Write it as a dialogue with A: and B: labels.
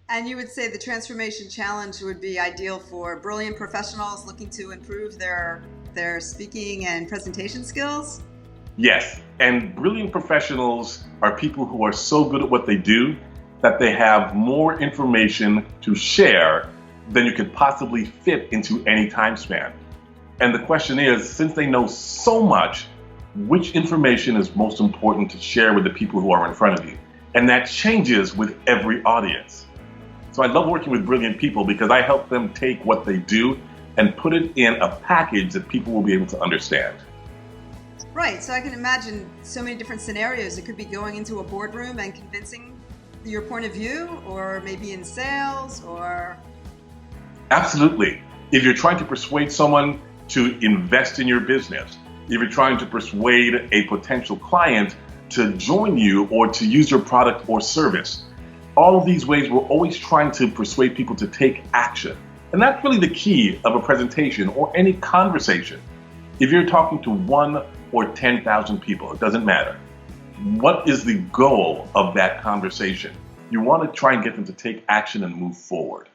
A: And you would say the Transformation Challenge would be ideal for brilliant professionals looking to improve their speaking and presentation skills?
B: Yes, and brilliant professionals are people who are so good at what they do that they have more information to share than you could possibly fit into any time span. And the question is, since they know so much, which information is most important to share with the people who are in front of you? And that changes with every audience. So I love working with brilliant people because I help them take what they do and put it in a package that people will be able to understand.
A: Right, so I can imagine so many different scenarios. It could be going into a boardroom and convincing your point of view, or maybe in sales, or...
B: Absolutely. If you're trying to persuade someone to invest in your business, if you're trying to persuade a potential client to join you or to use your product or service, all of these ways we're always trying to persuade people to take action. And that's really the key of a presentation or any conversation. If you're talking to 1 or 10,000 people, it doesn't matter. What is the goal of that conversation? You want to try and get them to take action and move forward.